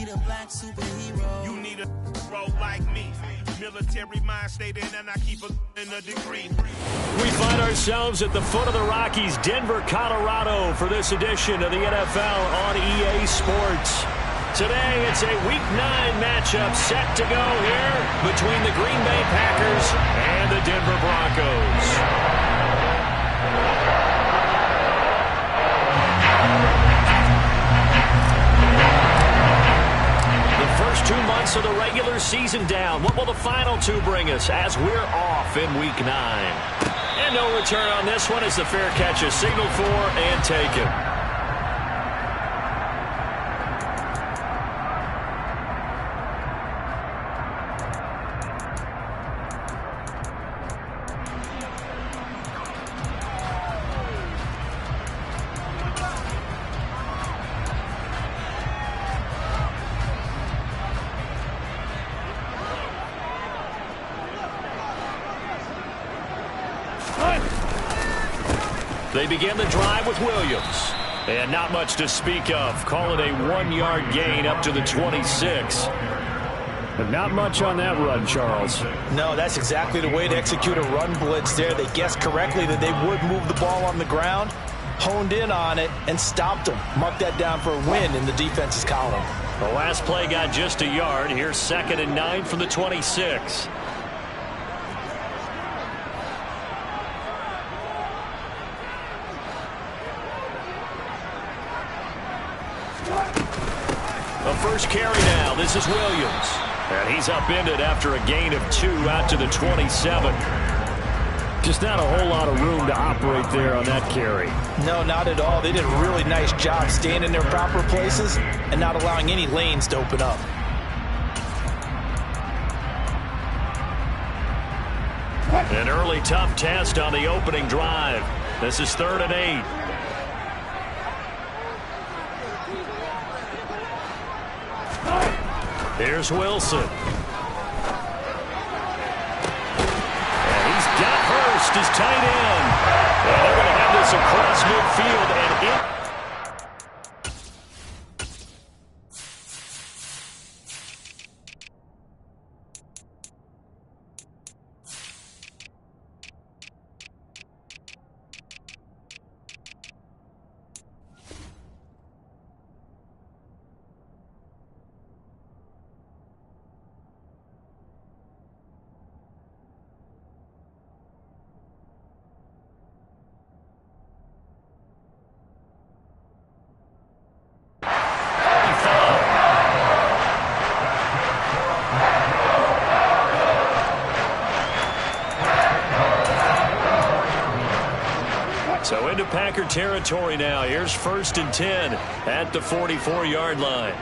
need a black superhero. You need a role like me. Military mind state in, and I keep in a degree. We find ourselves at the foot of the Rockies, Denver, Colorado, for this edition of the NFL on EA Sports. Today, it's a Week 9 matchup set to go here between the Green Bay Packers and the Denver Broncos. First 2 months of the regular season down. What will the final 2 bring us as we're off in Week 9? And no return on this one as the fair catch is signaled for and taken. They begin the drive with Williams. And not much to speak of. Call it a 1-yard gain up to the 26. But not much on that run, Charles. No, that's exactly the way to execute a run blitz there. They guessed correctly that they would move the ball on the ground, honed in on it, and stopped them. Mark that down for a win in the defense's column. The last play got just a yard. Here's 2nd and 9 from the 26. First carry now. This is Williams. And he's upended after a gain of 2 out to the 27. Just not a whole lot of room to operate there on that carry. No, not at all. They did a really nice job staying in their proper places and not allowing any lanes to open up. An early tough test on the opening drive. This is 3rd and 8. Here's Wilson. And he's got Hurst as tight end. And they're going to have this across midfield and in. So into Packer territory now. Here's 1st and 10 at the 44-yard line.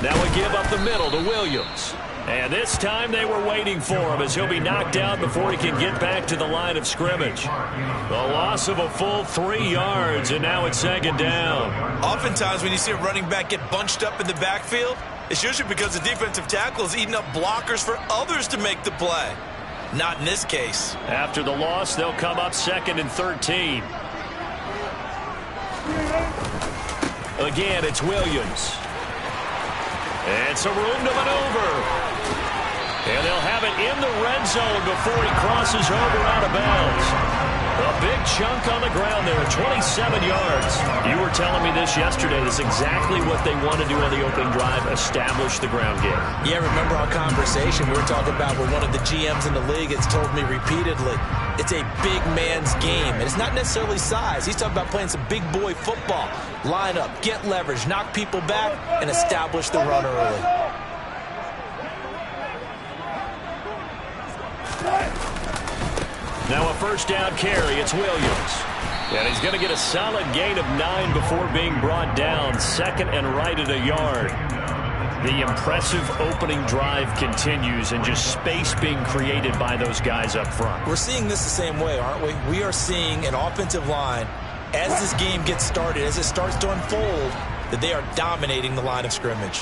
Now a give up the middle to Williams. And this time they were waiting for him as he'll be knocked out before he can get back to the line of scrimmage. The loss of a full 3 yards, and now it's 2nd down. Oftentimes when you see a running back get bunched up in the backfield, it's usually because the defensive tackle is eating up blockers for others to make the play. Not in this case. After the loss, they'll come up 2nd and 13. Again, it's Williams. And some room to maneuver. And they'll have it in the red zone before he crosses over out of bounds. A big chunk on the ground there, 27 yards. You were telling me this yesterday. This is exactly what they want to do on the opening drive, establish the ground game. Yeah, remember our conversation we were talking about where one of the GMs in the league has told me repeatedly, it's a big man's game. And it's not necessarily size. He's talking about playing some big boy football. Line up, get leverage, knock people back, and establish the run early. Now a 1st down carry, it's Williams. And he's going to get a solid gain of 9 before being brought down. 2nd and right at a yard. The impressive opening drive continues and just space being created by those guys up front. We're seeing this the same way, aren't we? We are seeing an offensive line, as this game gets started, as it starts to unfold, that they are dominating the line of scrimmage.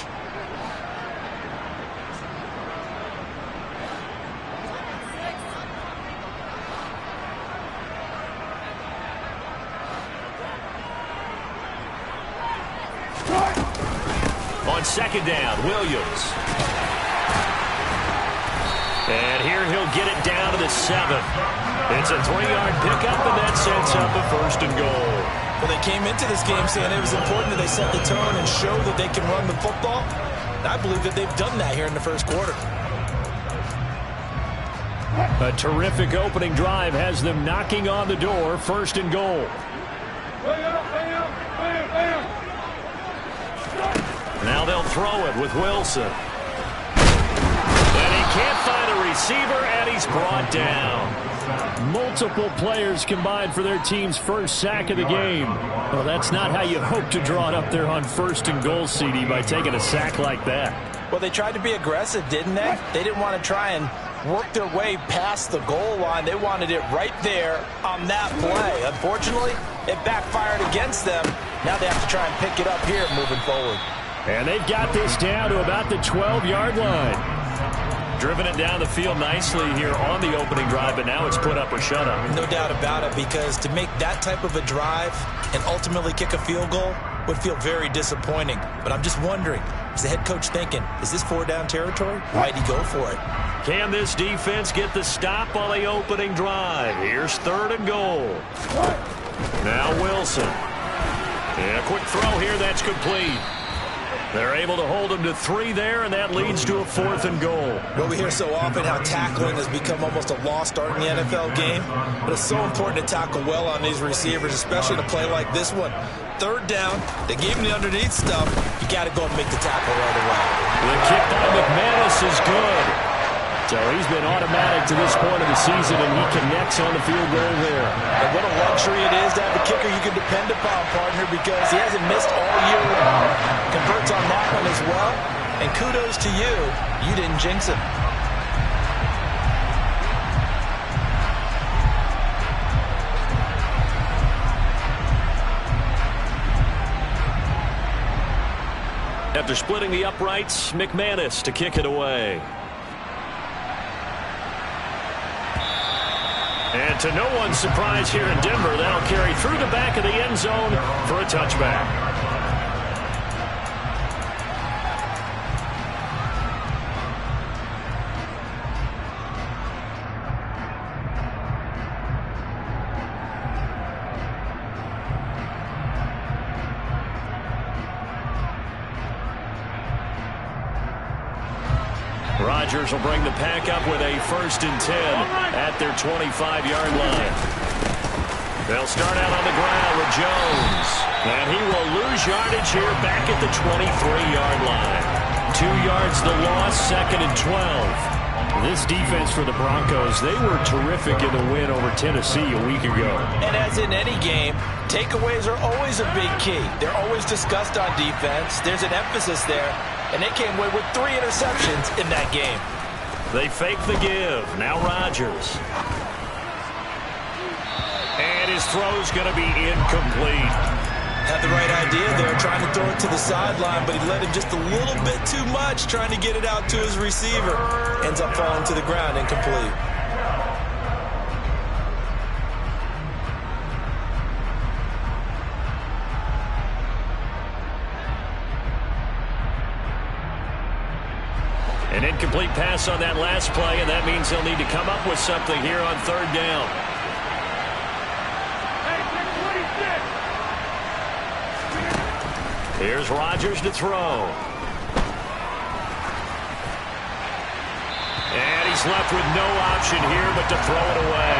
On second down, Williams. And here he'll get it down to the 7. It's a 3-yard pickup, and that sets up a 1st and goal. Well, they came into this game saying it was important that they set the tone and show that they can run the football. And I believe that they've done that here in the first quarter. A terrific opening drive has them knocking on the door, 1st and goal. Now they'll throw it with Wilson. And he can't find a receiver, and he's brought down. Multiple players combined for their team's first sack of the game. Well, that's not how you hope to draw it up there on 1st and goal, CD, by taking a sack like that. Well, they tried to be aggressive, didn't they? They didn't want to try and work their way past the goal line. They wanted it right there on that play. Unfortunately, it backfired against them. Now they have to try and pick it up here moving forward. And they've got this down to about the 12-yard line. Driven it down the field nicely here on the opening drive, but now it's put up or shut up. No doubt about it, because to make that type of a drive and ultimately kick a field goal would feel very disappointing. But I'm just wondering, is the head coach thinking, is this 4-down territory? Might he go for it? Can this defense get the stop on the opening drive? Here's 3rd and goal. Now Wilson. And a quick throw here, that's complete. They're able to hold him to 3 there, and that leads to a 4th and goal. Well, we hear so often how tackling has become almost a lost art in the NFL game, but it's so important to tackle well on these receivers, especially in a play like this one. 3rd down, they gave him the underneath stuff. You got to go and make the tackle right away. The kick by McManus is good. So he's been automatic to this point of the season, and he connects on the field goal there. And what a luxury it is to have a kicker you can depend upon, partner, because he hasn't missed all year long. Converts on that one as well. And kudos to you. You didn't jinx him. After splitting the uprights, McManus to kick it away. And to no one's surprise here in Denver, that'll carry through the back of the end zone for a touchback. Rodgers will bring the pack up with a 1st and 10 at their 25-yard line. They'll start out on the ground with Jones. And he will lose yardage here back at the 23-yard line. 2 yards the loss, 2nd and 12. This defense for the Broncos, they were terrific in the win over Tennessee a week ago. And as in any game, takeaways are always a big key. They're always discussed on defense. There's an emphasis there. And they came away with 3 interceptions in that game. They fake the give. Now Rodgers. And his throw's going to be incomplete. Had the right idea there, trying to throw it to the sideline, but he let him just a little bit too much, trying to get it out to his receiver. Ends up falling to the ground, incomplete. An incomplete pass on that last play, and that means they'll need to come up with something here on 3rd down. Here's Rodgers to throw. And he's left with no option here but to throw it away.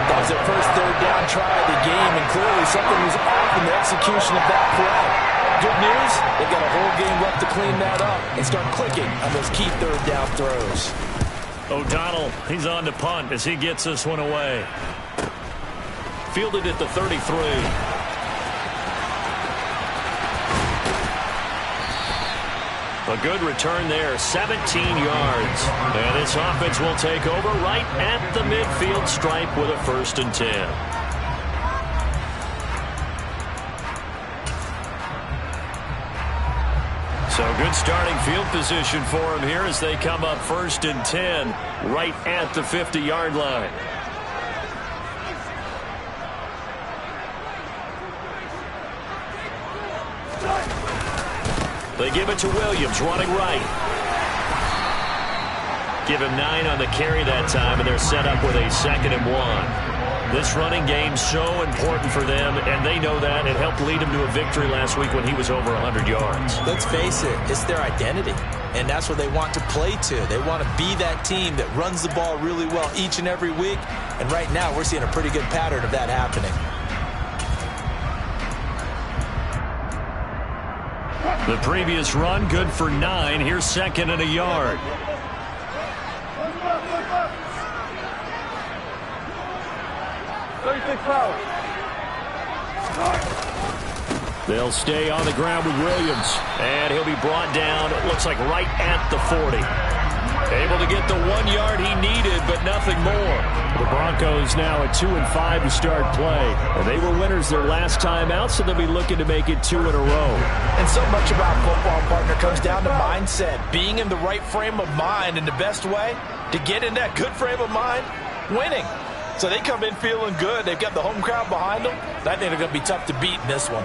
That was their first 3rd down try of the game, and clearly something was off in the execution of that play. Good news, they've got a whole game left to clean that up and start clicking on those key 3rd down throws. O'Donnell, he's on to punt as he gets this one away. Fielded at the 33. A good return there, 17 yards. And this offense will take over right at the midfield stripe with a 1st and 10. So good starting field position for them here as they come up 1st and 10 right at the 50-yard line. They give it to Williams, running right. Give him 9 on the carry that time, and they're set up with a 2nd and 1. This running game's so important for them, and they know that. It helped lead them to a victory last week when he was over 100 yards. Let's face it, it's their identity, and that's what they want to play to. They want to be that team that runs the ball really well each and every week, and right now we're seeing a pretty good pattern of that happening. The previous run, good for 9. Here's 2nd and a yard. They'll stay on the ground with Williams, and he'll be brought down, it looks like right at the 40. Able to get the 1 yard he needed, but nothing more. The Broncos now at 2-5 to start play. And they were winners their last time out, so they'll be looking to make it 2 in a row. And so much about football, partner, comes down to mindset. Being in the right frame of mind, and the best way to get in that good frame of mind, winning. So they come in feeling good. They've got the home crowd behind them. I think they're going to be tough to beat in this one.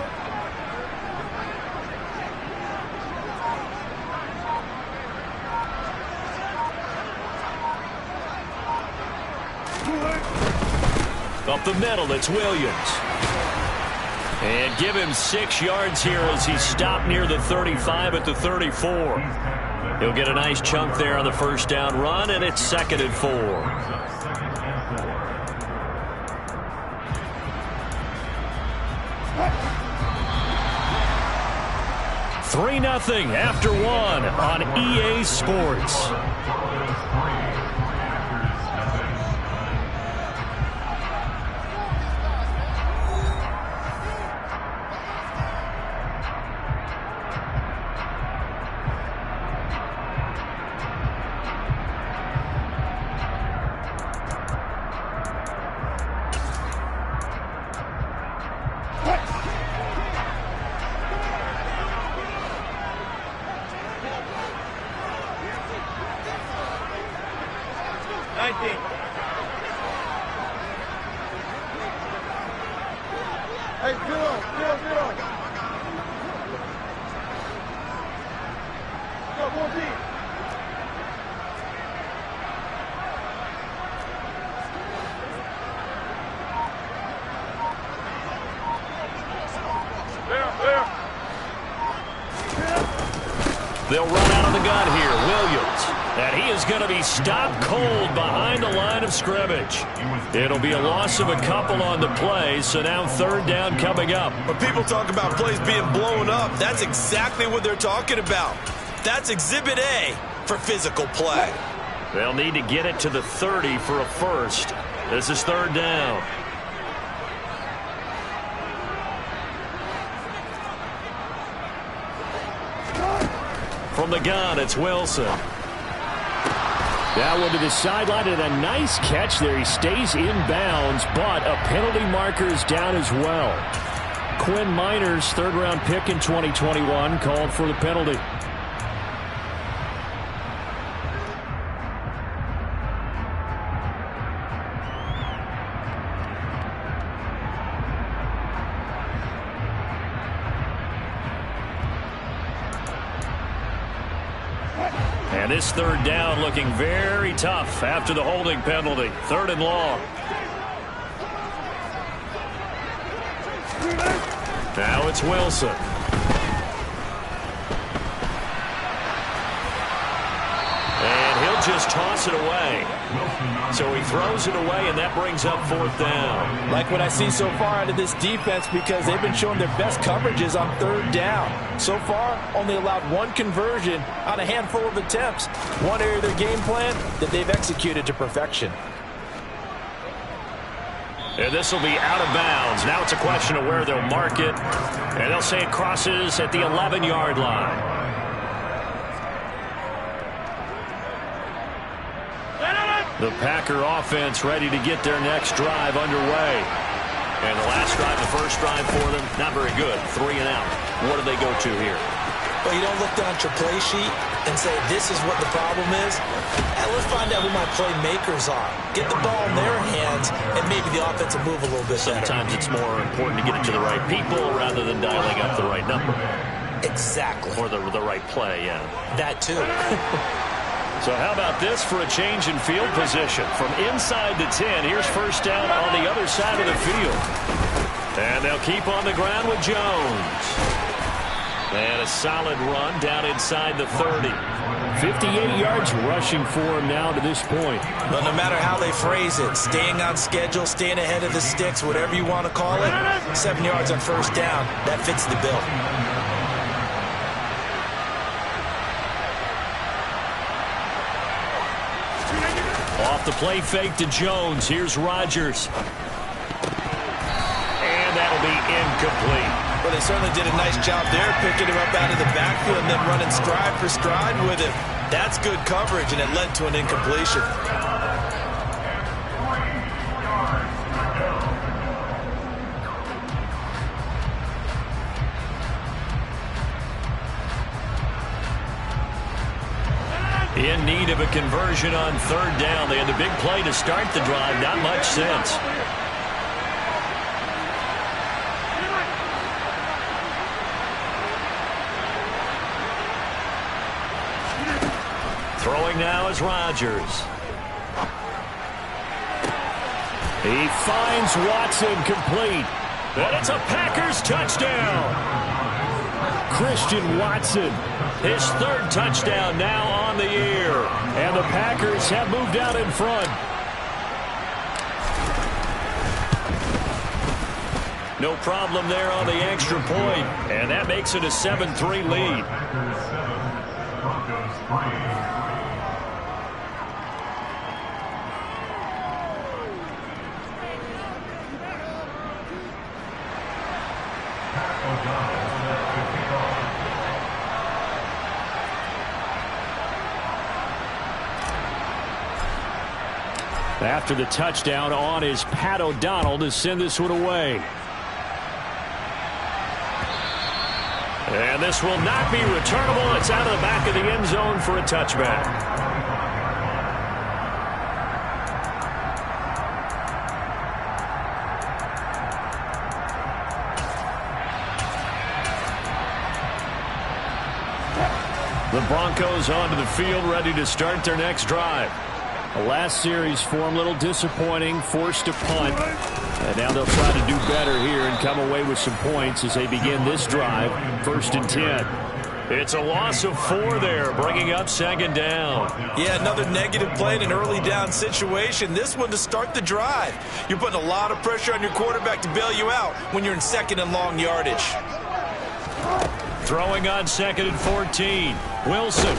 Up the middle, it's Williams. And give him 6 yards here as he stopped near the 35 at the 34. He'll get a nice chunk there on the first down run, and it's 2nd and 4. 3-0 after 1 on EA Sports. They'll run out of the gun here. Williams. And he is going to be stopped cold behind the line of scrimmage. It'll be a loss of a couple on the play, so now 3rd down coming up. When people talk about plays being blown up, that's exactly what they're talking about. That's Exhibit A for physical play. They'll need to get it to the 30 for a first. This is 3rd down. From the gun, it's Wilson. That one to the sideline, and a nice catch there. He stays in bounds, but a penalty marker is down as well. Quinn Miners, 3rd-round pick in 2021, called for the penalty. And this 3rd down looking very tough after the holding penalty. 3rd and long. Now it's Wilson. And he'll just toss it away. So he throws it away, and that brings up 4th down. Like what I see so far out of this defense, because they've been showing their best coverages on 3rd down. So far, only allowed 1 conversion on a handful of attempts. One area of their game plan that they've executed to perfection. And this will be out of bounds. Now it's a question of where they'll mark it. And they'll say it crosses at the 11-yard line. The Packer offense ready to get their next drive underway. And the last drive, the first drive for them, not very good. 3 and out. What do they go to here? Well, you don't look down at your play sheet and say, this is what the problem is. And let's find out who my playmakers are. Get the ball in their hands, and maybe the offense will move a little bit better. Sometimes it's more important to get it to the right people rather than dialing up the right number. Exactly. Or the right play, yeah. That too. So how about this for a change in field position? From inside the 10, here's first down on the other side of the field. And they'll keep on the ground with Jones. And a solid run down inside the 30. 58 yards rushing for him now to this point. But no matter how they phrase it, staying on schedule, staying ahead of the sticks, whatever you want to call it, 7 yards on first down, that fits the bill. Off the play fake to Jones. Here's Rodgers. And that'll be incomplete. Well, they certainly did a nice job there, picking him up out of the backfield and then running stride for stride with him. That's good coverage, and it led to an incompletion. In need of a conversion on third down. They had the big play to start the drive. Not much sense. Throwing now is Rodgers. He finds Watson complete. And it's a Packers touchdown. Christian Watson, his third touchdown now on the year. And the Packers have moved out in front. No problem there on the extra point. And that makes it a 7-3 lead. After the touchdown on is Pat O'Donnell to send this one away. And this will not be returnable. It's out of the back of the end zone for a touchback. The Broncos onto the field, ready to start their next drive. The last series for them, a little disappointing, forced to punt. And now they'll try to do better here and come away with some points as they begin this drive, 1st and 10. It's a loss of 4 there, bringing up 2nd down. Yeah, another negative play in an early down situation. This one to start the drive. You're putting a lot of pressure on your quarterback to bail you out when you're in 2nd and long yardage. Throwing on 2nd and 14. Wilson.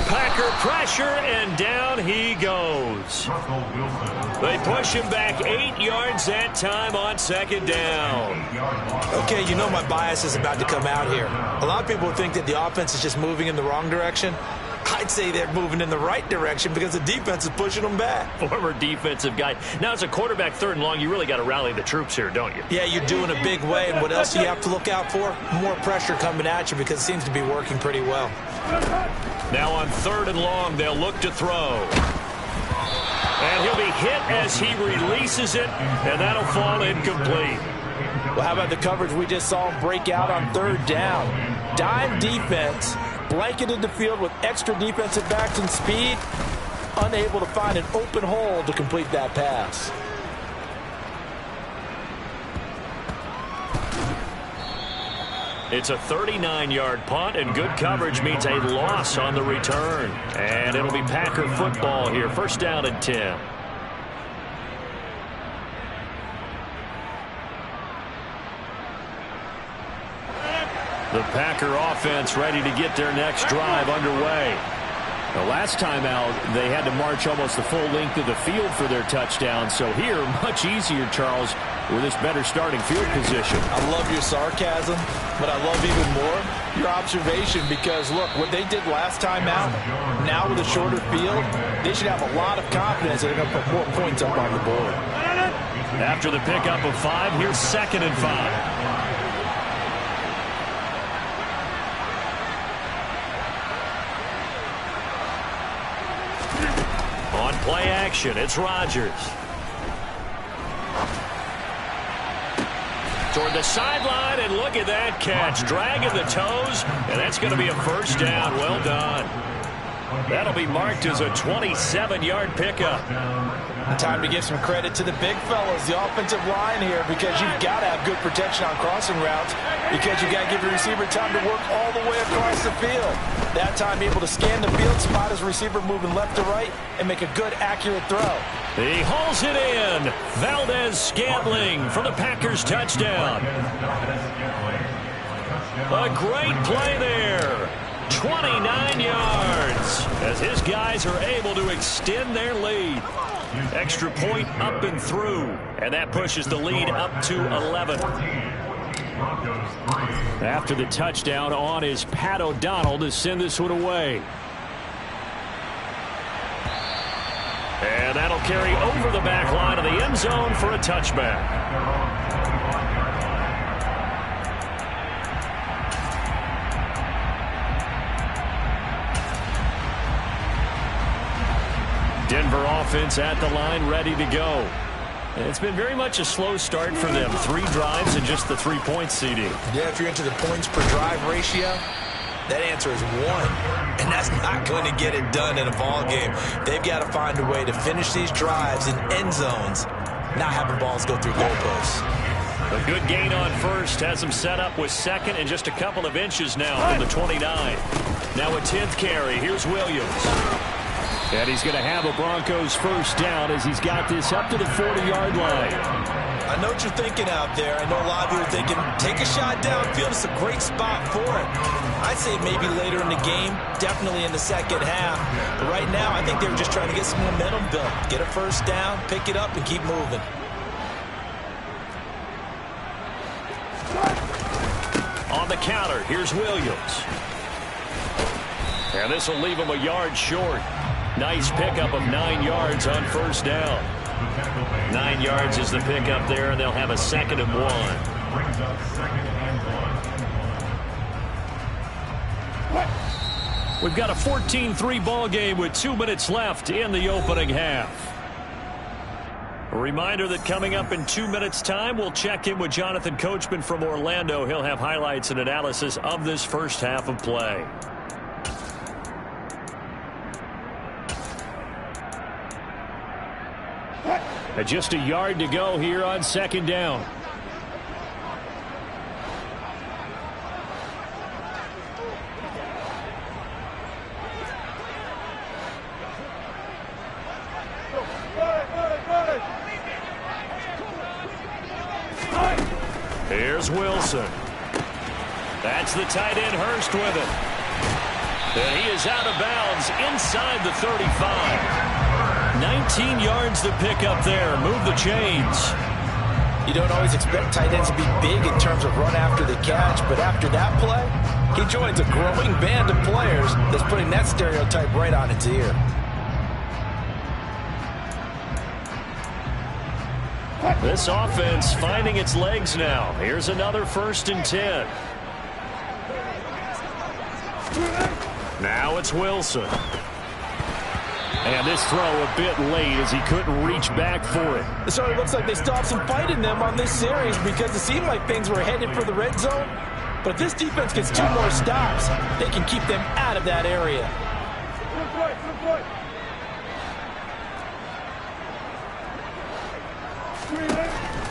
Packer pressure, and down he goes. They push him back 8 yards that time on 2nd down. Okay, you know my bias is about to come out here. A lot of people think that the offense is just moving in the wrong direction. I'd say they're moving in the right direction because the defense is pushing them back. Former defensive guy. Now, as a quarterback 3rd and long, you really got to rally the troops here, don't you? Yeah, you're doing a big way, and what else do you have to look out for? More pressure coming at you because it seems to be working pretty well. Now on 3rd and long, they'll look to throw. And he'll be hit as he releases it, and that'll fall incomplete. Well, how about the coverage we just saw him break out on 3rd down? Dime defense, blanketed the field with extra defensive backs and speed, unable to find an open hole to complete that pass. It's a 39-yard punt, and good coverage means a loss on the return. And it'll be Packer football here. 1st down and 10. The Packer offense ready to get their next drive underway. The last time out, they had to march almost the full length of the field for their touchdown. So here, much easier, Charles, with this better starting field position. I love your sarcasm, but I love even more your observation because, look, what they did last time out, now with a shorter field, they should have a lot of confidence that they're going to put more points up on the board. After the pickup of 5, here's 2nd and 5. On play action, it's Rodgers. toward the sideline, and look at that catch. Dragging the toes, and that's going to be a first down. Well done. That'll be marked as a 27-yard pickup. Time to give some credit to the big fellas, the offensive line here, because you've got to have good protection on crossing routes, because you've got to give your receiver time to work all the way across the field. That time able to scan the field, spot his receiver moving left to right, and make a good, accurate throw. He hauls it in. Valdez-Scantling for the Packers touchdown. A great play there. 29 yards as his guys are able to extend their lead. Extra point up and through, and that pushes the lead up to 11. After the touchdown, on is Pat O'Donnell to send this one away. And that'll carry over the back line of the end zone for a touchback. Denver offense at the line, ready to go. And it's been very much a slow start for them. 3 drives and just the 3 points, CD. Yeah, if you're into the points per drive ratio, that answer is 1. And that's not going to get it done in a ball game. They've got to find a way to finish these drives in end zones, not having balls go through goalposts. A good gain on first has them set up with second and just a couple of inches now from the 29. Now a 10th carry. Here's Williams. And he's going to have a Broncos first down as he's got this up to the 40-yard line. I know what you're thinking out there. I know a lot of you are thinking, take a shot downfield. It's a great spot for it. I'd say maybe later in the game, definitely in the second half. But right now, I think they were just trying to get some momentum built. Get a first down, pick it up, and keep moving. On the counter, here's Williams. And this will leave him a yard short. Nice pickup of 9 yards on first down. 9 yards is the pickup there, and they'll have a 2nd and 1. We've got a 14-3 ball game with 2 minutes left in the opening half. A reminder that coming up in 2 minutes' time, we'll check in with Jonathan Coachman from Orlando. He'll have highlights and analysis of this first half of play. Just a yard to go here on second down. Here's Wilson. That's the tight end Hurst with it. And he is out of bounds inside the 35. 19 yards to pick up there. Move the chains. You don't always expect tight ends to be big in terms of run after the catch, but after that play, he joins a growing band of players that's putting that stereotype right on its ear. This offense finding its legs now. Here's another 1st and 10. Now it's Wilson. And this throw a bit late as he couldn't reach back for it. So it looks like they still have some fight in them on this series because it seemed like things were headed for the red zone. But if this defense gets 2 more stops, they can keep them out of that area.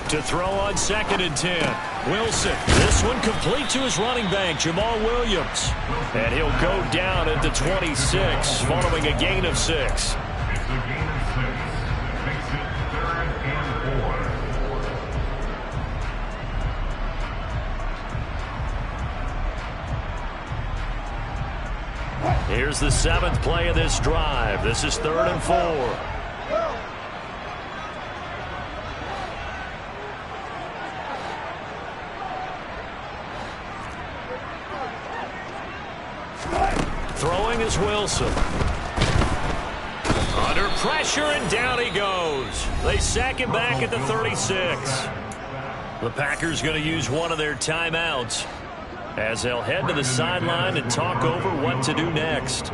To throw on 2nd and 10. Wilson. This one complete to his running back, Jamal Williams. And he'll go down at the 26 following a gain of 6. Here's the 7th play of this drive. This is 3rd and 4. Throwing is Wilson. Under pressure, and down he goes. They sack him back at the 36. The Packers going to use one of their timeouts as they'll head to the sideline and talk over what to do next.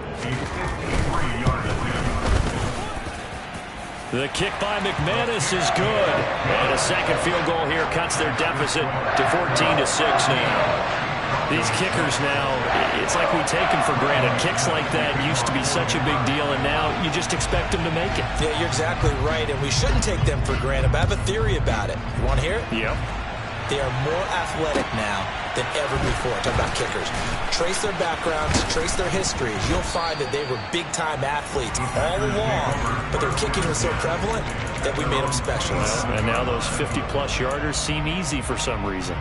The kick by McManus is good. And a second field goal here cuts their deficit to 14-6 now. These kickers now, it's like we take them for granted. Kicks like that used to be such a big deal, and now you just expect them to make it. Yeah, you're exactly right, and we shouldn't take them for granted, but I have a theory about it. You want to hear it? Yep. They are more athletic now than ever before. Talk about kickers. Trace their backgrounds, trace their histories. You'll find that they were big-time athletes all along, but their kicking was so prevalent that we made them specialists. And now those 50-plus yarders seem easy for some reason.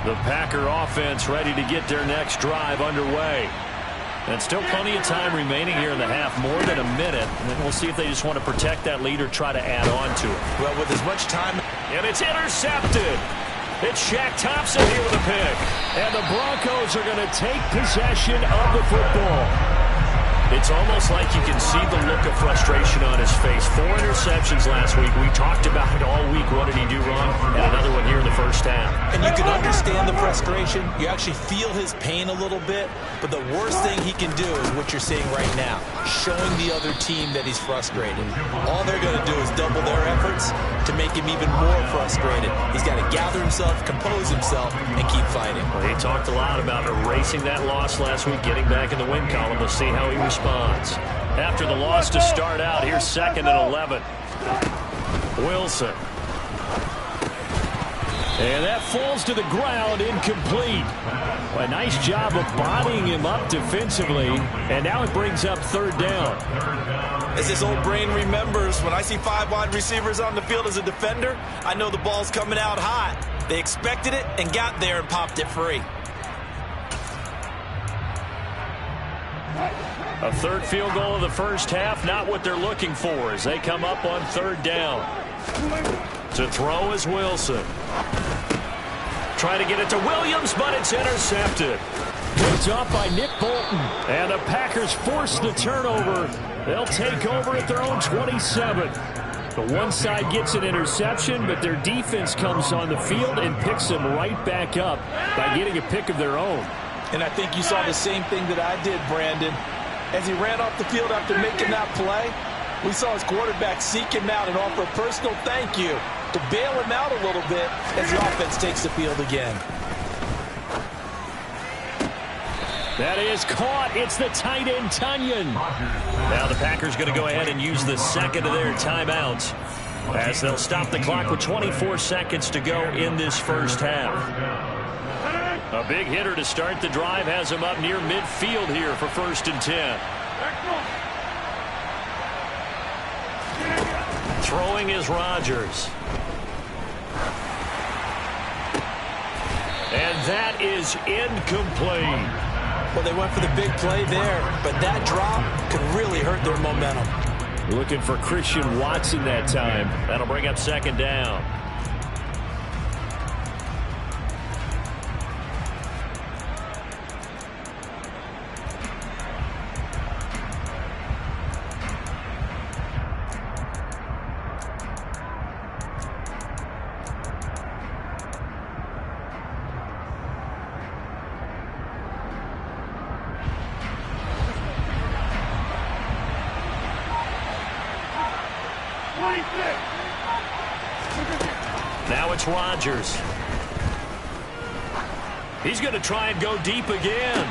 The Packer offense ready to get their next drive underway. And still plenty of time remaining here in the half, more than a minute. And then we'll see if they just want to protect that lead or try to add on to it. Well, with as much time... And it's intercepted. It's Shaq Thompson here with a pick. And the Broncos are going to take possession of the football. It's almost like you can see the look of frustration on his face. 4 interceptions last week. We talked about it all week. What did he do wrong? And another one here in the first half. And you can understand the frustration. You actually feel his pain a little bit. But the worst thing he can do is what you're seeing right now, showing the other team that he's frustrated. All they're going to do is double their efforts to make him even more frustrated. He's got to gather himself, compose himself, and keep fighting. Well, he talked a lot about erasing that loss last week, getting back in the win column. We'll see how he responds. After the loss to start out, here's 2nd and 11. Wilson. And that falls to the ground, incomplete. A nice job of bodying him up defensively, and now it brings up 3rd down. As his old brain remembers, when I see 5 wide receivers on the field as a defender, I know the ball's coming out hot. They expected it and got there and popped it free. A 3rd field goal of the first half, not what they're looking for as they come up on 3rd down. To throw is Wilson. Trying to get it to Williams, but it's intercepted. Picked up by Nick Bolton. And the Packers force the turnover. They'll take over at their own 27. The one side gets an interception, but their defense comes on the field and picks them right back up by getting a pick of their own. And I think you saw the same thing that I did, Brandon. As he ran off the field after making that play, we saw his quarterback seek him out and offer a personal thank you to bail him out a little bit as the offense takes the field again. That is caught. It's the tight end, Tunyon. Now the Packers going to go ahead and use the 2nd of their timeouts as they'll stop the clock with 24 seconds to go in this first half. A big hitter to start the drive has him up near midfield here for 1st and 10. Throwing is Rodgers. And that is incomplete. Well, they went for the big play there, but that drop could really hurt their momentum. Looking for Christian Watson that time. That'll bring up 2nd down. Now it's Rodgers. He's going to try and go deep again.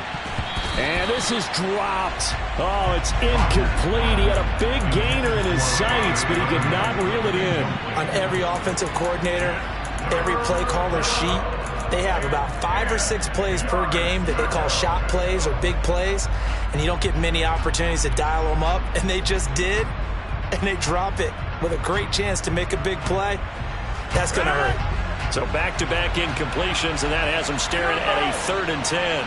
And this is dropped. Oh, it's incomplete. He had a big gainer in his sights, but he could not reel it in. On every offensive coordinator, every play caller sheet, they have about 5 or 6 plays per game that they call shot plays or big plays, and you don't get many opportunities to dial them up, and they just did, and they drop it with a great chance to make a big play. That's going to hurt. So back-to-back incompletions, and that has them staring at a 3rd and 10.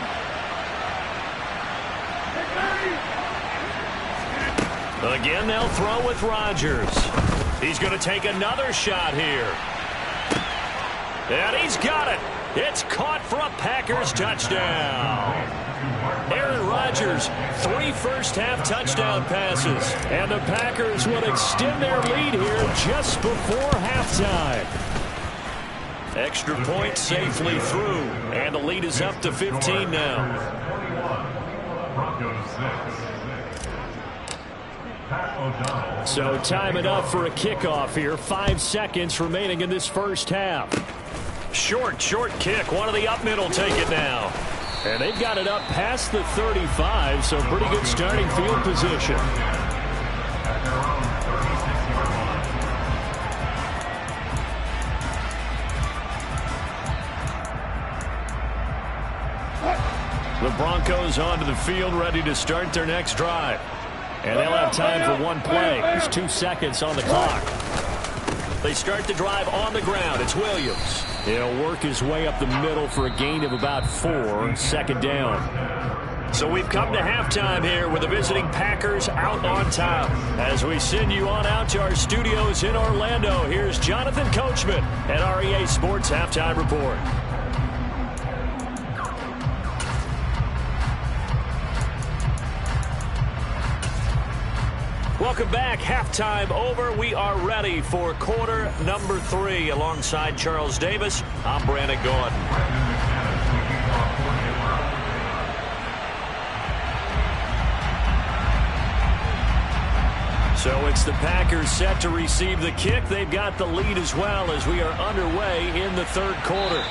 Again, they'll throw with Rodgers. He's going to take another shot here. And he's got it. It's caught for a Packers touchdown. Aaron Rodgers, 3 first-half touchdown passes. And the Packers will extend their lead here just before halftime. Extra point safely through. And the lead is up to 15 now. So time enough for a kickoff here. 5 seconds remaining in this first half. Short kick. One of the up middle take it now. And they've got it up past the 35, so pretty good starting field position. The Broncos onto the field, ready to start their next drive. And they'll have time for one play. There's 2 seconds on the clock. They start the drive on the ground. It's Williams. He'll work his way up the middle for a gain of about 4. Second down. So we've come to halftime here with the visiting Packers out on top. As we send you on out to our studios in Orlando, here's Jonathan Coachman at REA Sports Halftime Report. Welcome back. Halftime over. We are ready for quarter number 3. Alongside Charles Davis, I'm Brandon Gordon. So it's the Packers set to receive the kick. They've got the lead as well as we are underway in the third quarter.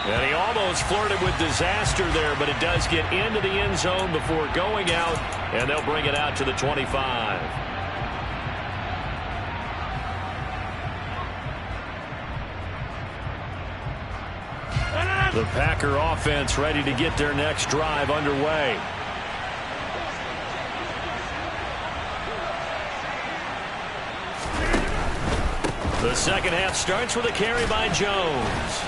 And he almost flirted with disaster there, but it does get into the end zone before going out, and they'll bring it out to the 25. The Packer offense ready to get their next drive underway. The second half starts with a carry by Jones.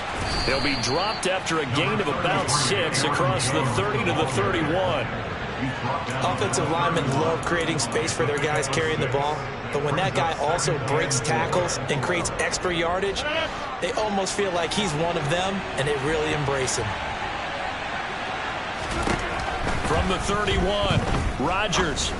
He'll be dropped after a gain of about 6 across the 30 to the 31. Offensive linemen love creating space for their guys carrying the ball, but when that guy also breaks tackles and creates extra yardage, they almost feel like he's one of them, and they really embrace him. From the 31, Rodgers.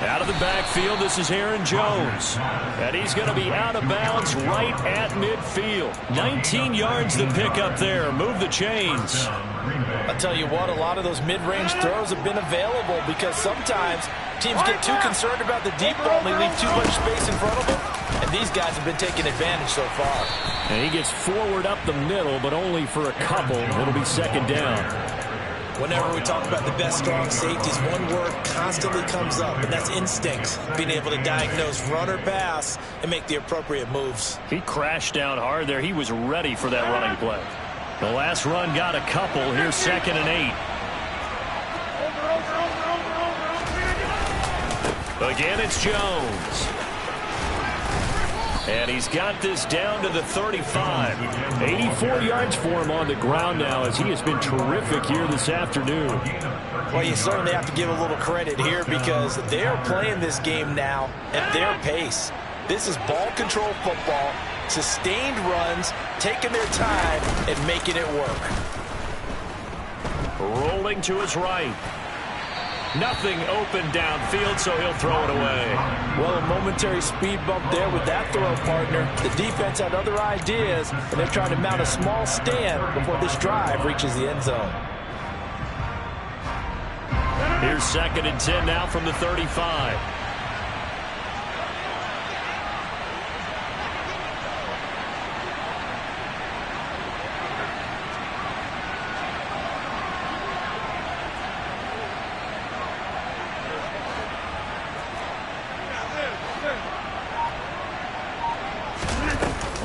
Out of the backfield, this is Aaron Jones. And he's going to be out of bounds right at midfield. 19 yards to pick up there. Move the chains. I'll tell you what, a lot of those mid-range throws have been available because sometimes teams get too concerned about the deep ball and they leave too much space in front of them. And these guys have been taking advantage so far. And he gets forward up the middle, but only for a couple. It'll be second down. Whenever we talk about the best strong safeties, one word constantly comes up, and that's instincts. Being able to diagnose run or pass and make the appropriate moves. He crashed down hard there. He was ready for that running play. The last run got a couple. Here's 2nd and 8. Again, it's Jones. And he's got this down to the 35. 84 yards for him on the ground now as he has been terrific here this afternoon. Well, you certainly have to give a little credit here because they're playing this game now at their pace. This is ball control football, sustained runs, taking their time and making it work. Rolling to his right. Nothing open downfield, so he'll throw it away. Well, a momentary speed bump there with that throw, partner. The defense had other ideas, and they're trying to mount a small stand before this drive reaches the end zone. Here's 2nd and 10 now from the 35.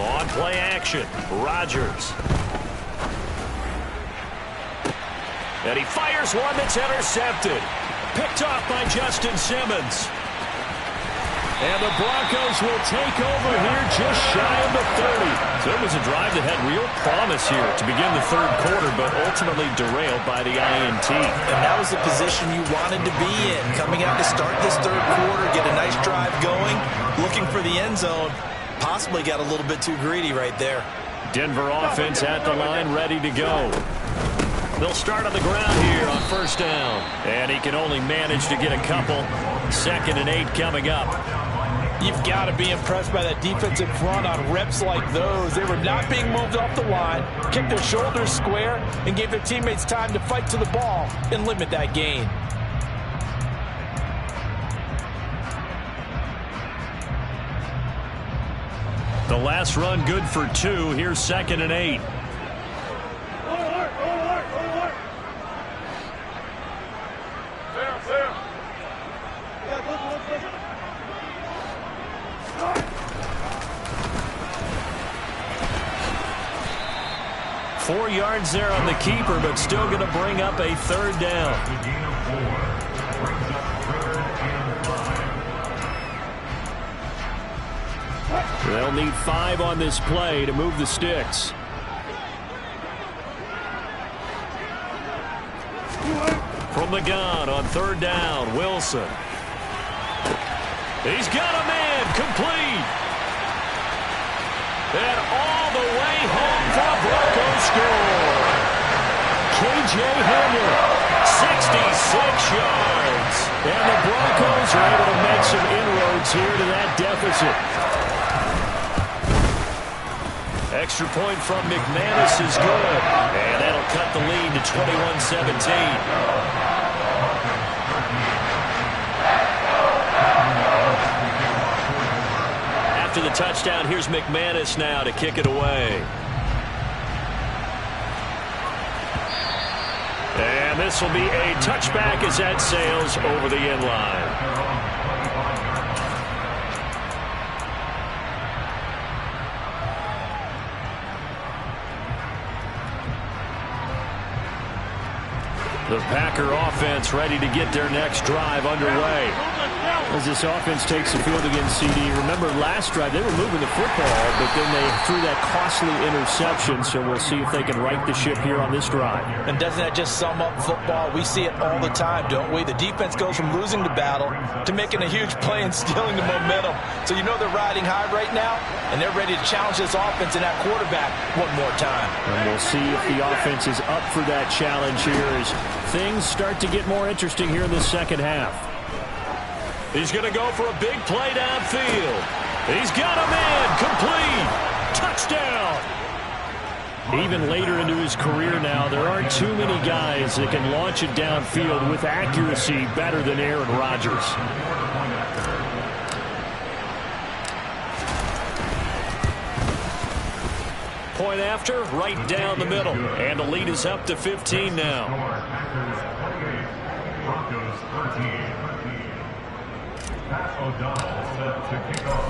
On play action, Rodgers. And he fires one that's intercepted. Picked off by Justin Simmons. And the Broncos will take over here just shy of the 30. So it was a drive that had real promise here to begin the third quarter, but ultimately derailed by the INT. And that was the position you wanted to be in. Coming out to start this third quarter, get a nice drive going, looking for the end zone. Possibly got a little bit too greedy right there. Denver offense at the line, ready to go. They'll start on the ground here on first down. And he can only manage to get a couple. 2nd and 8 coming up. You've got to be impressed by that defensive front on reps like those. They were not being moved off the line, kept their shoulders square, and gave their teammates time to fight to the ball and limit that gain. The last run good for 2. Here's 2nd and 8. Yards there on the keeper, but still going to bring up a 3rd down. They'll need 5 on this play to move the sticks. From the gun on 3rd down, Wilson. He's got a man, complete. And all the way home for the Broncos score. K.J. Hamler, 66 yards. And the Broncos are able to make some inroads here to that deficit. Extra point from McManus is good. And that'll cut the lead to 21-17. After the touchdown, here's McManus now to kick it away. And this will be a touchback as that sails over the end line. The Packer offense ready to get their next drive underway. As this offense takes the field against CD, remember last drive they were moving the football, but then they threw that costly interception, so we'll see if they can right the ship here on this drive. And doesn't that just sum up football? We see it all the time, don't we? The defense goes from losing the battle to making a huge play and stealing the momentum. So you know they're riding high right now, and they're ready to challenge this offense and that quarterback one more time. And we'll see if the offense is up for that challenge here as things start to get more interesting here in the second half. He's going to go for a big play downfield. He's got a man, complete, touchdown. Even later into his career now, there aren't too many guys that can launch it downfield with accuracy better than Aaron Rodgers. Point after, right down the middle. And the lead is up to 15 now.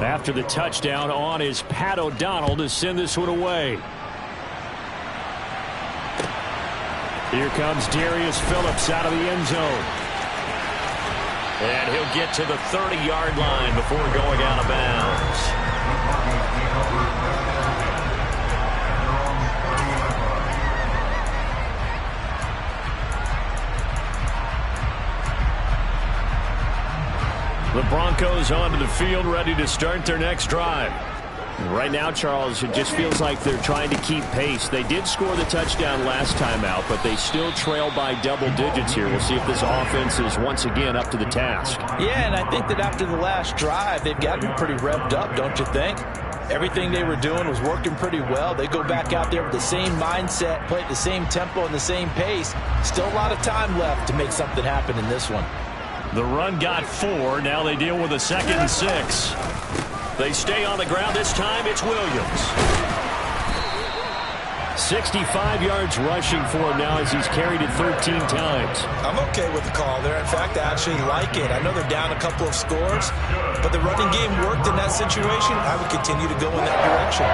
After the touchdown, on is Pat O'Donnell to send this one away. Here comes Darius Phillips out of the end zone. And he'll get to the 30-yard line before going out of bounds. The Broncos onto the field, ready to start their next drive. Right now, Charles, it just feels like they're trying to keep pace. They did score the touchdown last time out, but they still trail by double digits here. We'll see if this offense is once again up to the task. Yeah, and I think that after the last drive, they've gotten pretty revved up, don't you think? Everything they were doing was working pretty well. They go back out there with the same mindset, play at the same tempo and the same pace. Still a lot of time left to make something happen in this one. The run got 4. Now they deal with a 2nd and 6. They stay on the ground. This time it's Williams. 65 yards rushing for him now as he's carried it 13 times. I'm okay with the call there. In fact, I actually like it. I know they're down a couple of scores, but the running game worked in that situation. I would continue to go in that direction.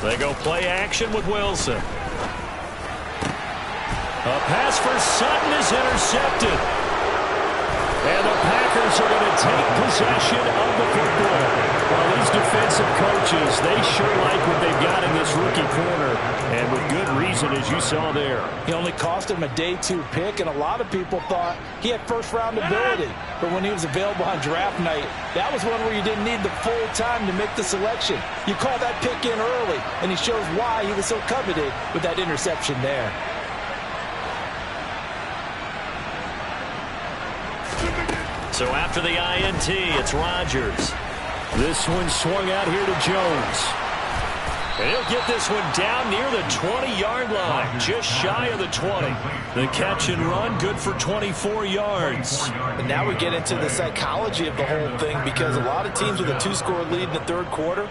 They go play action with Wilson. A pass for Sutton is intercepted. And the Packers are going to take possession of the football. Well, these defensive Aggressive coaches, they sure like what they've got in this rookie corner, and with good reason, as you saw there. He only cost him a day 2 pick, and a lot of people thought he had first-round ability. But when he was available on draft night, that was one where you didn't need the full time to make the selection. You call that pick in early, and he shows why he was so coveted with that interception there. So after the INT, it's Rodgers. This one swung out here to Jones. And he'll get this one down near the 20-yard line, just shy of the 20. The catch and run, good for 24 yards. And now we get into the psychology of the whole thing, because a lot of teams with a 2-score lead in the third quarter,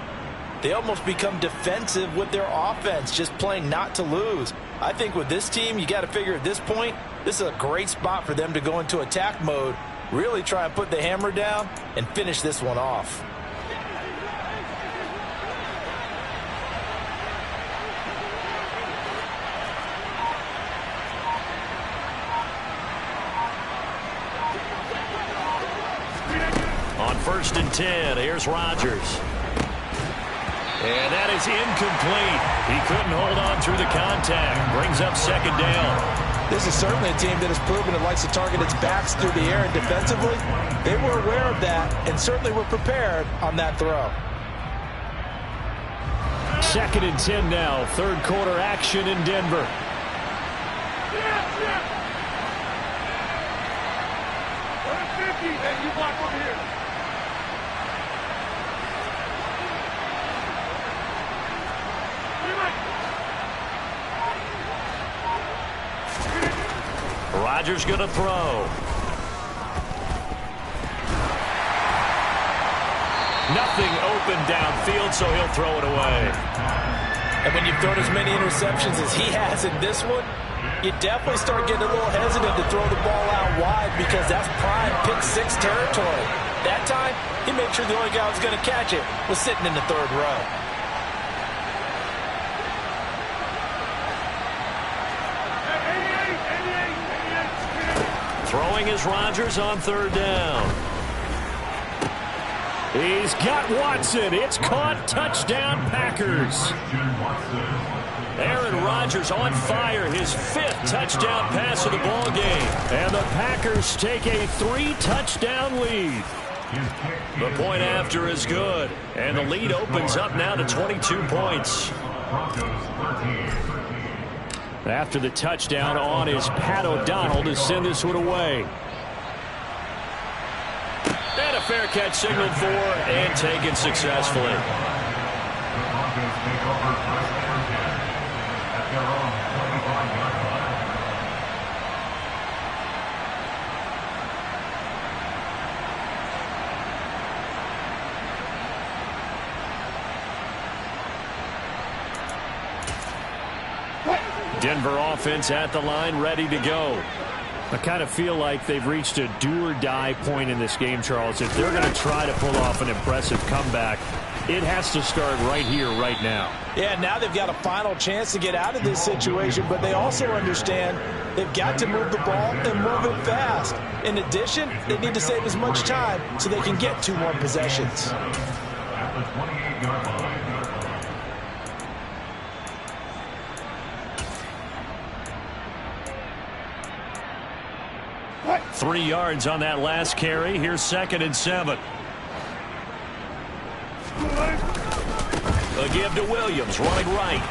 they almost become defensive with their offense, just playing not to lose. I think with this team, you got to figure at this point, this is a great spot for them to go into attack mode, really try and put the hammer down and finish this one off. On 1st and 10, here's Rodgers. And that is incomplete. He couldn't hold on through the contact. Brings up 2nd down. This is certainly a team that has proven it likes to target its backs through the air, and defensively, they were aware of that and certainly were prepared on that throw. 2nd and 10 now. Third quarter action in Denver. You block over here. Rodgers going to throw. Nothing open downfield, so he'll throw it away. And when you've thrown as many interceptions as he has in this one, you definitely start getting a little hesitant to throw the ball out wide, because that's prime pick 6 territory. That time, he made sure the only guy who was going to catch it was sitting in the third row. Throwing is Rodgers on 3rd down. He's got Watson. It's caught. Touchdown, Packers. Aaron Rodgers on fire. His 5th touchdown pass of the ball game. And the Packers take a 3-touchdown lead. The point after is good. And the lead opens up now to 22 points. After the touchdown on is Pat O'Donnell to send this one away. And a fair catch signaled for and taken successfully. Denver offense at the line, ready to go. I kind of feel like they've reached a do-or-die point in this game, Charles. If they're going to try to pull off an impressive comeback, it has to start right here, right now. Yeah, now they've got a final chance to get out of this situation, but they also understand they've got to move the ball and move it fast. In addition, they need to save as much time so they can get 2 more possessions. At the 28-yard line. 3 yards on that last carry. Here's 2nd and 7. A give to Williams, running right.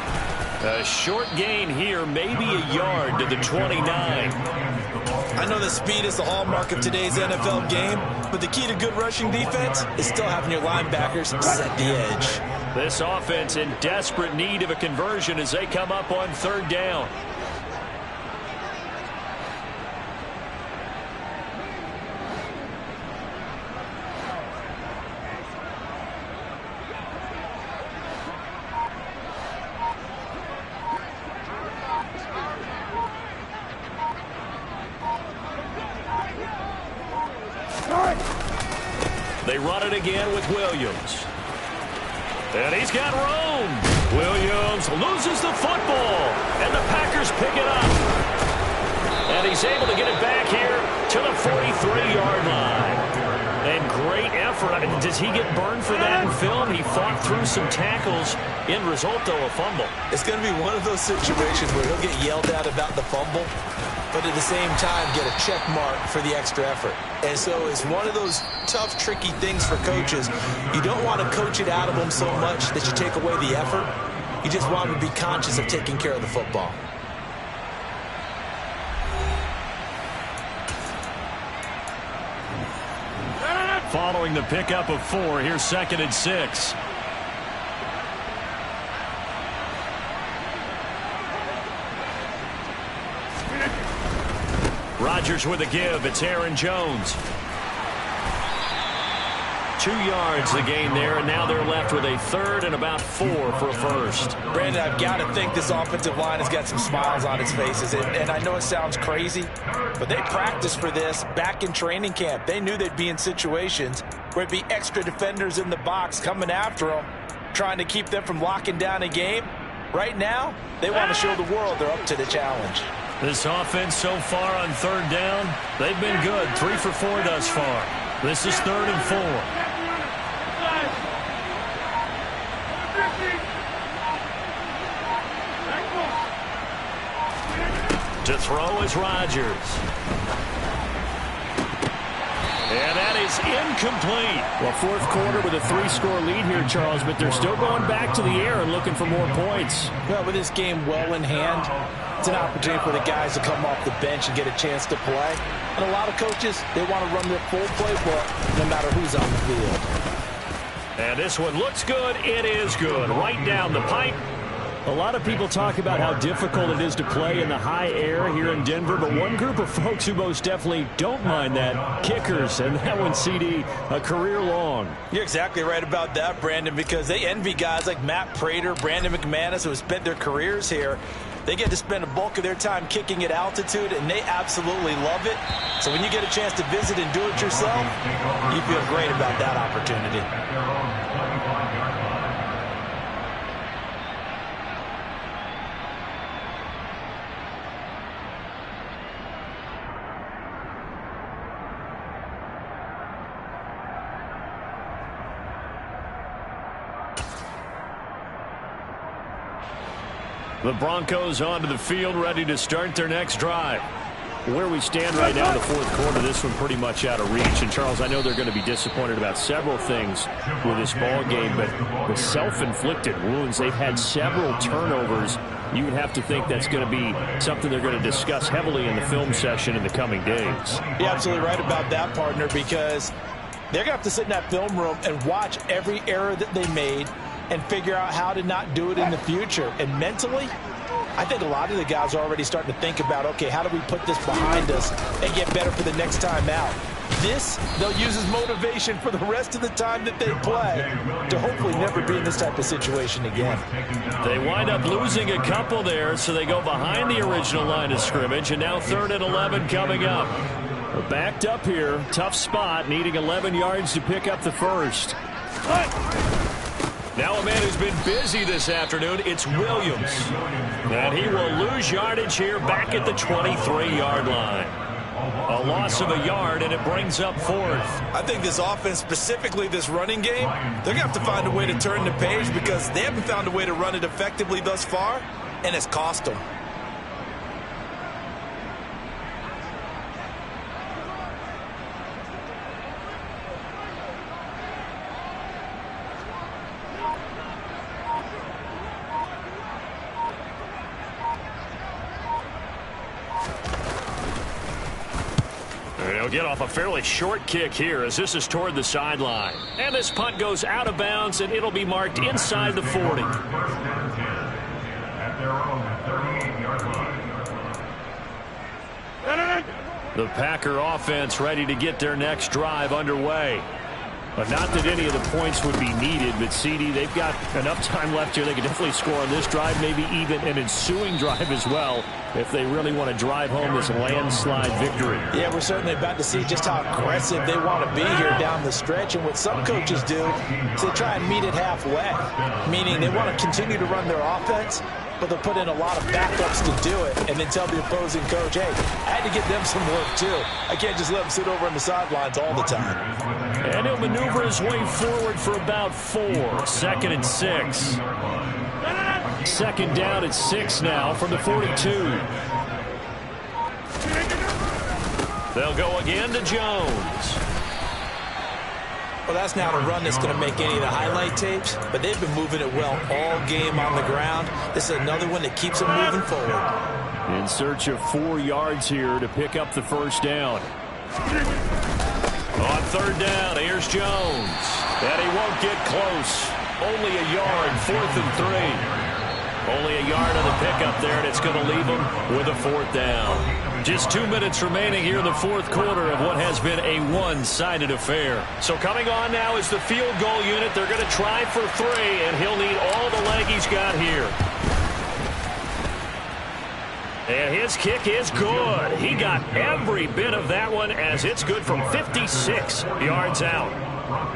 A short gain here, maybe a yard to the 29. I know that speed is the hallmark of today's NFL game, but the key to good rushing defense is still having your linebackers set the edge. This offense in desperate need of a conversion as they come up on 3rd down. They run it again with Williams. And he's got room. Williams loses the football. And the Packers pick it up. And he's able to get it back here to the 43-yard line. And great great effort. I mean, does he get burned for that in film? He fought through some tackles. End result, though, a fumble. It's going to be one of those situations where he'll get yelled at about the fumble, but at the same time get a check mark for the extra effort. And so it's one of those tough, tricky things for coaches. You don't want to coach it out of them so much that you take away the effort. You just want them to be conscious of taking care of the football. Following the pickup of 4, here's 2nd and 6. Rodgers with a give. It's Aaron Jones. 2 yards the gain there, and now they're left with a 3rd and about 4 for a first. Brandon, I've got to think this offensive line has got some smiles on its faces, and I know it sounds crazy, but they practiced for this back in training camp. They knew they'd be in situations where it'd be extra defenders in the box coming after them, trying to keep them from locking down a game. Right now, they want to show the world they're up to the challenge. This offense so far on 3rd down, they've been good. 3 for 4 thus far. This is 3rd and 4. To throw is Rodgers. And that is incomplete. Well, 4th quarter with a 3-score lead here, Charles, but they're still going back to the air and looking for more points. Well, with this game well in hand, it's an opportunity for the guys to come off the bench and get a chance to play. And a lot of coaches, they want to run their full playbook no matter who's on the field. And this one looks good. It is good. Right down the pipe. A lot of people talk about how difficult it is to play in the high air here in Denver, but one group of folks who most definitely don't mind that, kickers, and that one, CD, a career long. You're exactly right about that, Brandon, because they envy guys like Matt Prater, Brandon McManus, who have spent their careers here. They get to spend a bulk of their time kicking at altitude, and they absolutely love it. So when you get a chance to visit and do it yourself, you feel great about that opportunity. The Broncos onto the field, ready to start their next drive. Where we stand right now in the 4th quarter, this one pretty much out of reach. And, Charles, I know they're going to be disappointed about several things with this ball game, but the self-inflicted wounds, they've had several turnovers. You would have to think that's going to be something they're going to discuss heavily in the film session in the coming days. You're absolutely right about that, partner, because they're going to have to sit in that film room and watch every error that they made and figure out how to not do it in the future. And mentally, I think a lot of the guys are already starting to think about, okay, how do we put this behind us and get better for the next time out? This, they'll use as motivation for the rest of the time that they play to hopefully never be in this type of situation again. They wind up losing a couple there, so they go behind the original line of scrimmage, and now 3rd and 11 coming up. We're backed up here, tough spot, needing 11 yards to pick up the first. Now a man who's been busy this afternoon, it's Williams. And he will lose yardage here back at the 23-yard line. A loss of a yard, and it brings up 4th. I think this offense, specifically this running game, they're going to have to find a way to turn the page because they haven't found a way to run it effectively thus far, and it's cost them. They'll get off a fairly short kick here as this is toward the sideline. And this punt goes out of bounds, and it'll be marked inside the 40. The Packer offense ready to get their next drive underway. But not that any of the points would be needed, but CD, they've got enough time left here. They can definitely score on this drive, maybe even an ensuing drive as well, if they really want to drive home this landslide victory. Yeah, we're certainly about to see just how aggressive they want to be here down the stretch. And what some coaches do is they try and meet it halfway, meaning they want to continue to run their offense, but they'll put in a lot of backups to do it and then tell the opposing coach, hey, I had to get them some work too. I can't just let them sit over on the sidelines all the time. And he'll maneuver his way forward for about 4. 2nd and 6. 2nd down at 6 now from the 42. They'll go again to Jones. Well, that's not a run that's going to make any of the highlight tapes, but they've been moving it well all game on the ground. This is another one that keeps them moving forward. In search of 4 yards here to pick up the first down. On 3rd down, here's Jones. And he won't get close. Only a yard, 4th and 3. Only a yard on the pickup there, and it's going to leave him with a 4th down. Just 2 minutes remaining here in the 4th quarter of what has been a one-sided affair. So coming on now is the field goal unit. They're going to try for 3, and he'll need all the leg he's got here. And his kick is good. He got every bit of that one as it's good from 56 yards out.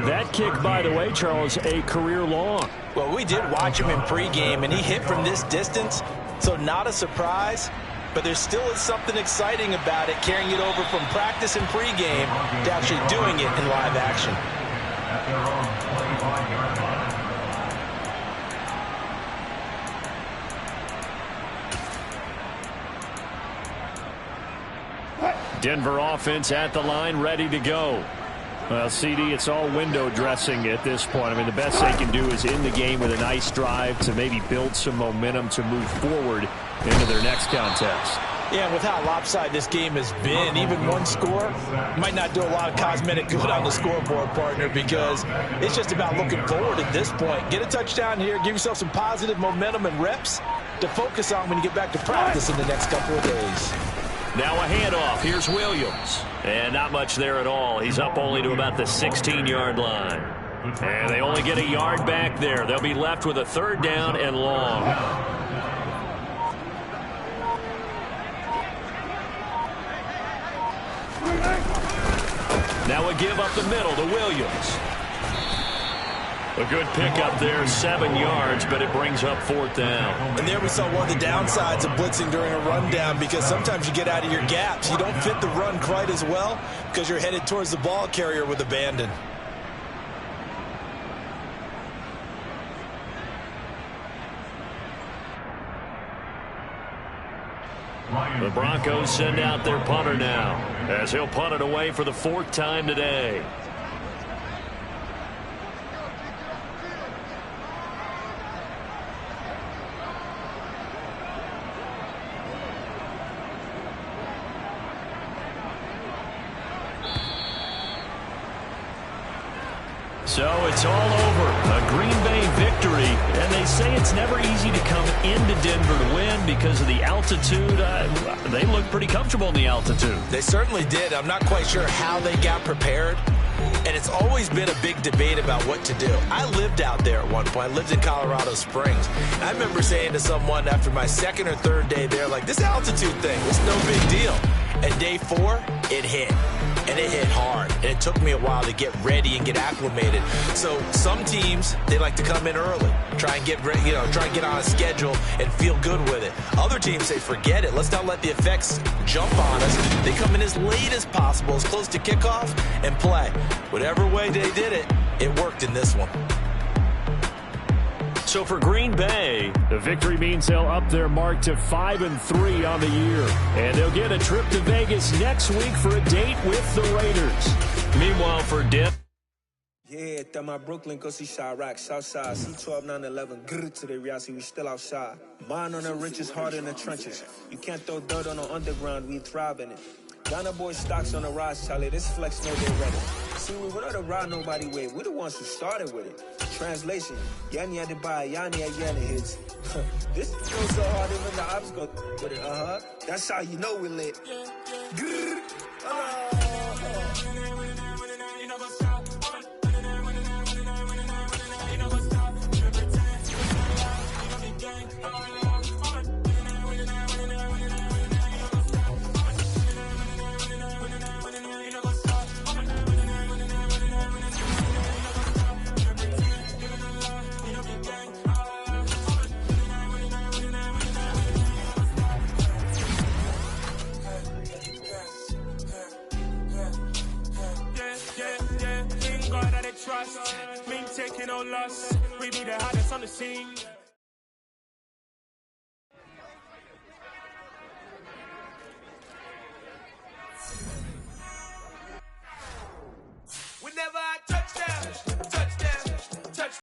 That kick, by the way, Charles, a career long. Well, we did watch him in pregame, and he hit from this distance, so not a surprise. But there still is something exciting about it, carrying it over from practice and pregame to actually doing it in live action. Denver offense at the line, ready to go. Well, CD, it's all window dressing at this point. I mean, the best they can do is in the game with a nice drive to maybe build some momentum to move forward into their next contest. Yeah, and with how lopsided this game has been, even one score might not do a lot of cosmetic good on the scoreboard, partner, because it's just about looking forward at this point. Get a touchdown here, give yourself some positive momentum and reps to focus on when you get back to practice in the next couple of days. Now a handoff. Here's Williams. And not much there at all. He's up only to about the 16-yard line. And they only get a yard back there. They'll be left with a 3rd down and long. Now a give up the middle to Williams. A good pickup there, 7 yards, but it brings up 4th down. And there we saw one of the downsides of blitzing during a rundown, because sometimes you get out of your gaps. You don't fit the run quite as well because you're headed towards the ball carrier with abandon. The Broncos send out their punter now, as he'll punt it away for the 4th time today. So it's all over. A Green Bay victory. And they say it's never easy to come into Denver to win because of the altitude. They look pretty comfortable in the altitude. They certainly did. I'm not quite sure how they got prepared. And it's always been a big debate about what to do. I lived out there at one point. I lived in Colorado Springs. I remember saying to someone after my 2nd or 3rd day there, like, this altitude thing, it's no big deal. And day 4, it hit. And it hit hard. And it took me a while to get ready and get acclimated. So some teams, they like to come in early, try and get ready, try and get on a schedule and feel good with it. Other teams say, forget it. Let's not let the effects jump on us. They come in as late as possible, as close to kickoff, and play. Whatever way they did it, it worked in this one. So for Green Bay, the victory means they'll up their mark to 5-3 on the year. And they'll get a trip to Vegas next week for a date with the Raiders. Meanwhile, for Denver. Yeah, that my Brooklyn go see Chirac, Southside, C12, 911, grrr to the reality, we still outside. Mine on the riches, heart in the trenches. You can't throw dirt on the underground, we thrive in it. Ghana boy stocks on the rise, Charlie, this flex no they ready. See, we were not to ride nobody with, we're the ones who started with it. Translation, Yanni had to buy, Yanni at Yanni hits. This goes so hard, even the ops go with it, That's how you know we lit. Grrr, trust. Me taking no loss. We be the hottest on the scene.